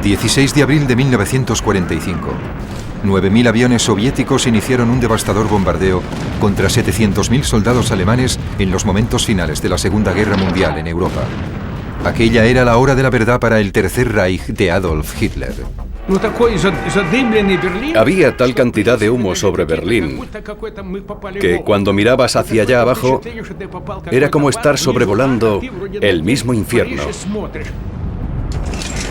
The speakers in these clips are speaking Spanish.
16 de abril de 1945. 9.000 aviones soviéticos iniciaron un devastador bombardeo contra 700.000 soldados alemanes en los momentos finales de la Segunda Guerra Mundial en Europa. Aquella era la hora de la verdad para el Tercer Reich de Adolf Hitler. Había tal cantidad de humo sobre Berlín que cuando mirabas hacia allá abajo era como estar sobrevolando el mismo infierno.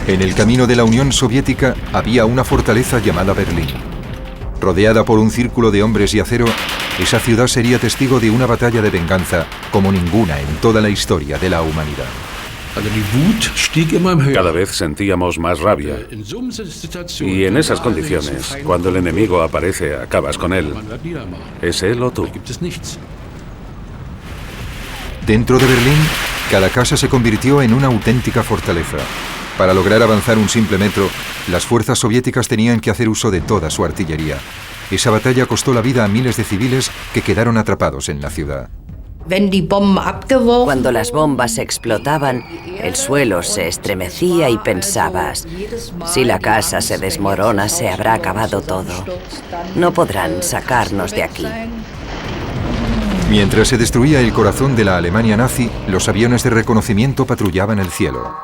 En el camino de la Unión Soviética había una fortaleza llamada Berlín. Rodeada por un círculo de hombres y acero, esa ciudad sería testigo de una batalla de venganza como ninguna en toda la historia de la humanidad. Cada vez sentíamos más rabia. Y en esas condiciones, cuando el enemigo aparece, acabas con él. ¿Es él o tú? Dentro de Berlín, cada casa se convirtió en una auténtica fortaleza. Para lograr avanzar un simple metro, las fuerzas soviéticas tenían que hacer uso de toda su artillería. Esa batalla costó la vida a miles de civiles que quedaron atrapados en la ciudad. Cuando las bombas explotaban, el suelo se estremecía y pensabas, si la casa se desmorona, se habrá acabado todo. No podrán sacarnos de aquí. Mientras se destruía el corazón de la Alemania nazi, los aviones de reconocimiento patrullaban el cielo.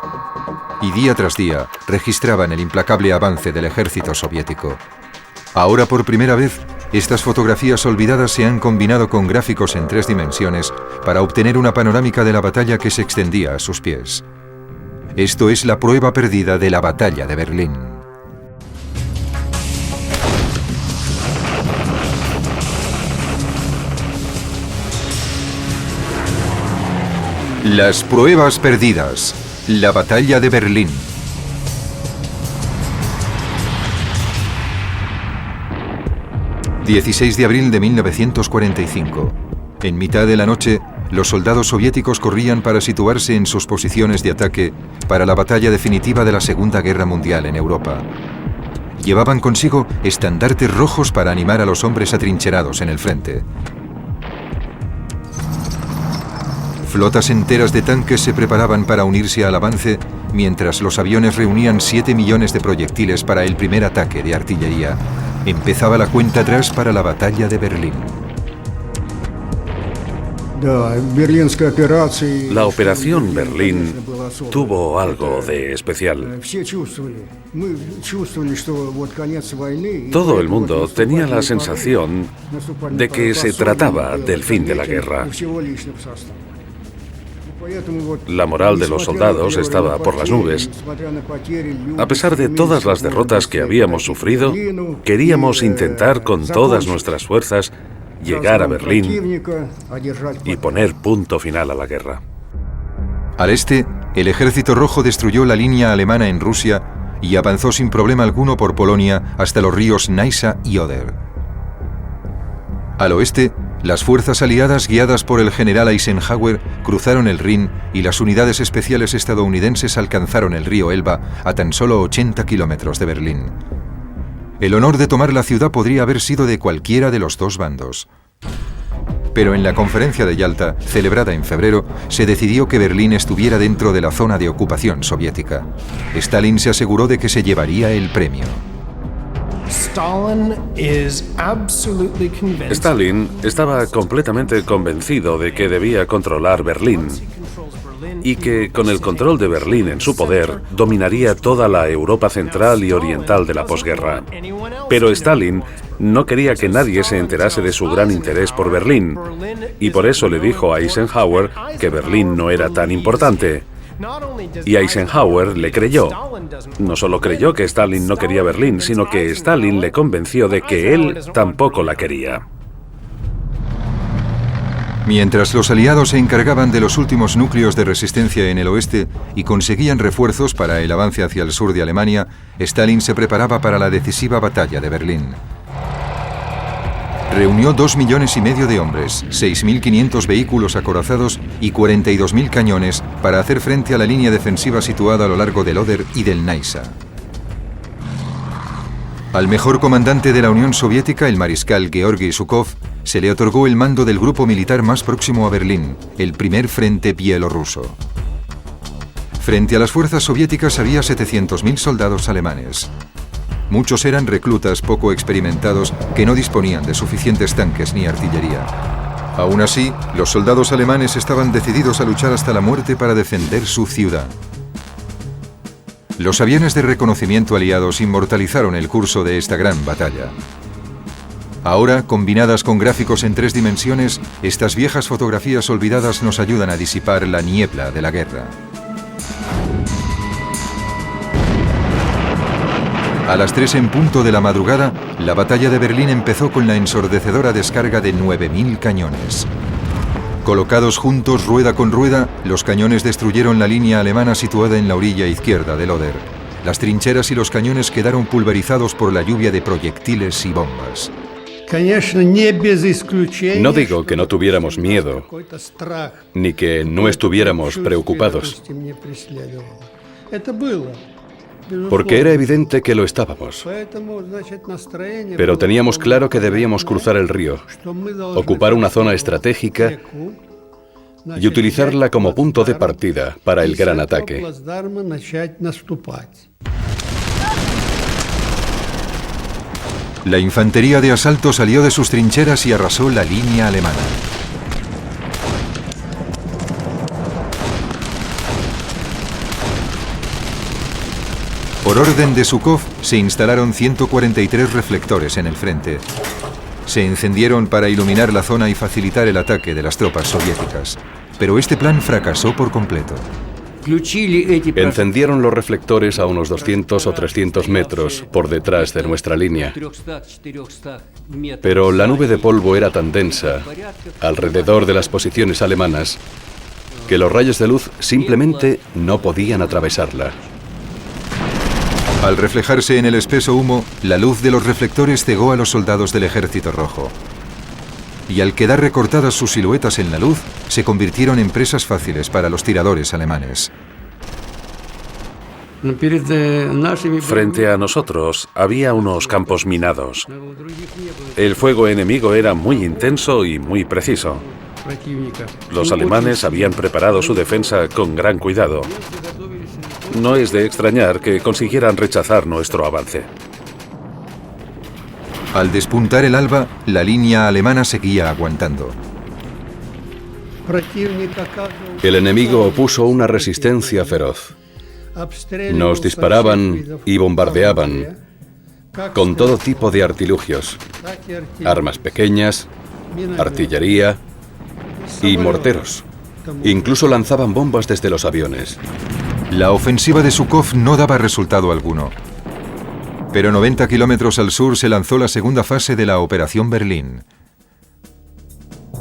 Y día tras día registraban el implacable avance del ejército soviético. Ahora, por primera vez, estas fotografías olvidadas se han combinado con gráficos en 3 dimensiones para obtener una panorámica de la batalla que se extendía a sus pies. Esto es la prueba perdida de la batalla de Berlín. Las pruebas perdidas. La batalla de Berlín. ...16 de abril de 1945... En mitad de la noche, los soldados soviéticos corrían para situarse en sus posiciones de ataque... ...para la batalla definitiva de la Segunda Guerra Mundial en Europa. Llevaban consigo estandartes rojos para animar a los hombres atrincherados en el frente. Flotas enteras de tanques se preparaban para unirse al avance, mientras los aviones reunían 7 millones de proyectiles para el primer ataque de artillería. Empezaba la cuenta atrás para la batalla de Berlín. La operación Berlín tuvo algo de especial. Todo el mundo tenía la sensación de que se trataba del fin de la guerra. La moral de los soldados estaba por las nubes. A pesar de todas las derrotas que habíamos sufrido, queríamos intentar con todas nuestras fuerzas llegar a Berlín y poner punto final a la guerra. Al este, el Ejército Rojo destruyó la línea alemana en Rusia y avanzó sin problema alguno por Polonia hasta los ríos Neisa y Oder. Al oeste, las fuerzas aliadas guiadas por el general Eisenhower cruzaron el Rin y las unidades especiales estadounidenses alcanzaron el río Elba a tan solo 80 kilómetros de Berlín. El honor de tomar la ciudad podría haber sido de cualquiera de los dos bandos. Pero en la conferencia de Yalta, celebrada en febrero, se decidió que Berlín estuviera dentro de la zona de ocupación soviética. Stalin se aseguró de que se llevaría el premio. Stalin estaba completamente convencido de que debía controlar Berlín y que con el control de Berlín en su poder dominaría toda la Europa central y oriental de la posguerra. Pero Stalin no quería que nadie se enterase de su gran interés por Berlín y por eso le dijo a Eisenhower que Berlín no era tan importante. Y Eisenhower le creyó. No solo creyó que Stalin no quería Berlín, sino que Stalin le convenció de que él tampoco la quería. Mientras los aliados se encargaban de los últimos núcleos de resistencia en el oeste y conseguían refuerzos para el avance hacia el sur de Alemania, Stalin se preparaba para la decisiva batalla de Berlín. Reunió 2,5 millones de hombres, 6.500 vehículos acorazados y 42.000 cañones para hacer frente a la línea defensiva situada a lo largo del Oder y del Neisa. Al mejor comandante de la Unión Soviética, el mariscal Georgi Zhukov, se le otorgó el mando del grupo militar más próximo a Berlín, el primer frente bielorruso. Frente a las fuerzas soviéticas había 700.000 soldados alemanes. Muchos eran reclutas poco experimentados que no disponían de suficientes tanques ni artillería. Aún así, los soldados alemanes estaban decididos a luchar hasta la muerte para defender su ciudad. Los aviones de reconocimiento aliados inmortalizaron el curso de esta gran batalla. Ahora, combinadas con gráficos en 3 dimensiones, estas viejas fotografías olvidadas nos ayudan a disipar la niebla de la guerra. A las 3 en punto de la madrugada, la batalla de Berlín empezó con la ensordecedora descarga de 9.000 cañones. Colocados juntos rueda con rueda, los cañones destruyeron la línea alemana situada en la orilla izquierda del Oder. Las trincheras y los cañones quedaron pulverizados por la lluvia de proyectiles y bombas. No digo que no tuviéramos miedo, ni que no estuviéramos preocupados, porque era evidente que lo estábamos. Pero teníamos claro que debíamos cruzar el río, ocupar una zona estratégica y utilizarla como punto de partida para el gran ataque. La infantería de asalto salió de sus trincheras y arrasó la línea alemana. Por orden de Zhukov, se instalaron 143 reflectores en el frente. Se encendieron para iluminar la zona y facilitar el ataque de las tropas soviéticas. Pero este plan fracasó por completo. Encendieron los reflectores a unos 200 o 300 metros por detrás de nuestra línea. Pero la nube de polvo era tan densa alrededor de las posiciones alemanas que los rayos de luz simplemente no podían atravesarla. Al reflejarse en el espeso humo, la luz de los reflectores cegó a los soldados del Ejército Rojo. Y al quedar recortadas sus siluetas en la luz, se convirtieron en presas fáciles para los tiradores alemanes. Frente a nosotros había unos campos minados. El fuego enemigo era muy intenso y muy preciso. Los alemanes habían preparado su defensa con gran cuidado. No es de extrañar que consiguieran rechazar nuestro avance. Al despuntar el alba, la línea alemana seguía aguantando. El enemigo opuso una resistencia feroz. Nos disparaban y bombardeaban con todo tipo de artilugios, armas pequeñas, artillería y morteros. Incluso lanzaban bombas desde los aviones. La ofensiva de Zhukov no daba resultado alguno. Pero 90 kilómetros al sur se lanzó la segunda fase de la Operación Berlín.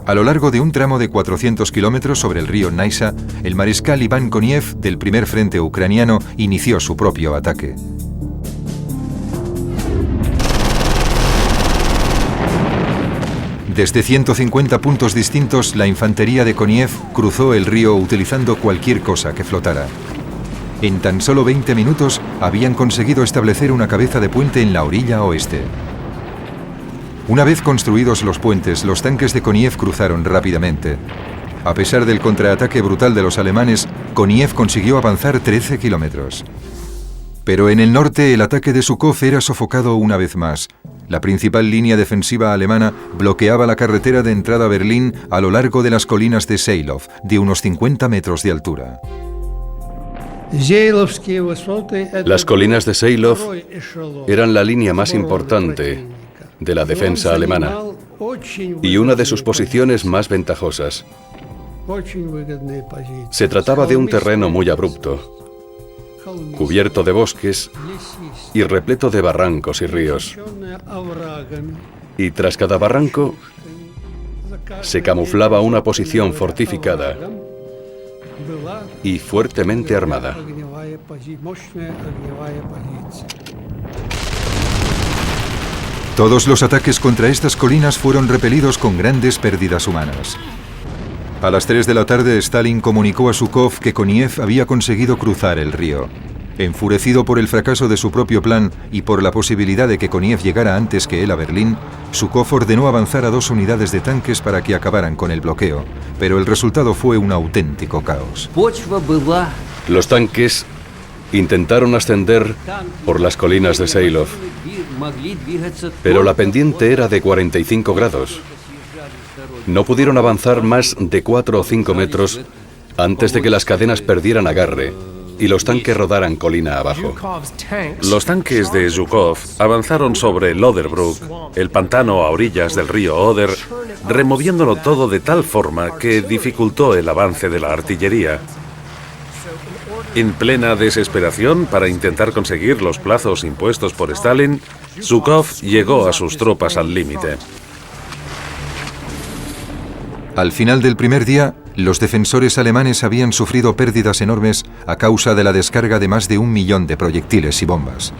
A lo largo de un tramo de 400 kilómetros sobre el río Naisa, el mariscal Iván Koniev del primer frente ucraniano inició su propio ataque. Desde 150 puntos distintos, la infantería de Koniev cruzó el río utilizando cualquier cosa que flotara. En tan solo 20 minutos habían conseguido establecer una cabeza de puente en la orilla oeste. Una vez construidos los puentes, los tanques de Koniev cruzaron rápidamente. A pesar del contraataque brutal de los alemanes, Koniev consiguió avanzar 13 kilómetros. Pero en el norte el ataque de Zhukov era sofocado una vez más. La principal línea defensiva alemana bloqueaba la carretera de entrada a Berlín a lo largo de las colinas de Seilov, de unos 50 metros de altura. Las colinas de Seilov eran la línea más importante de la defensa alemana y una de sus posiciones más ventajosas. Se trataba de un terreno muy abrupto, cubierto de bosques y repleto de barrancos y ríos. Y tras cada barranco se camuflaba una posición fortificada y fuertemente armada. Todos los ataques contra estas colinas fueron repelidos con grandes pérdidas humanas. A las 3 de la tarde, Stalin comunicó a Zhukov que Koniev había conseguido cruzar el río. Enfurecido por el fracaso de su propio plan y por la posibilidad de que Koniev llegara antes que él a Berlín, Zhukov ordenó avanzar a 2 unidades de tanques para que acabaran con el bloqueo, pero el resultado fue un auténtico caos. Los tanques intentaron ascender por las colinas de Seilov, pero la pendiente era de 45 grados. No pudieron avanzar más de 4 o 5 metros antes de que las cadenas perdieran agarre y los tanques rodaran colina abajo. Los tanques de Zhukov avanzaron sobre Loderbrook, el pantano a orillas del río Oder, removiéndolo todo de tal forma que dificultó el avance de la artillería. En plena desesperación para intentar conseguir los plazos impuestos por Stalin, Zhukov llegó a sus tropas al límite. Al final del primer día, los defensores alemanes habían sufrido pérdidas enormes a causa de la descarga de más de 1 millón de proyectiles y bombas.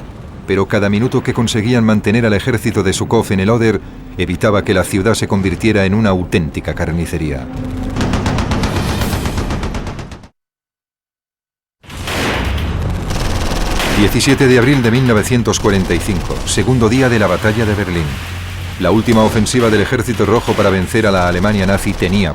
Pero cada minuto que conseguían mantener al ejército de Zhukov en el Oder evitaba que la ciudad se convirtiera en una auténtica carnicería. ...17 de abril de 1945, segundo día de la batalla de Berlín. La última ofensiva del Ejército Rojo para vencer a la Alemania nazi tenía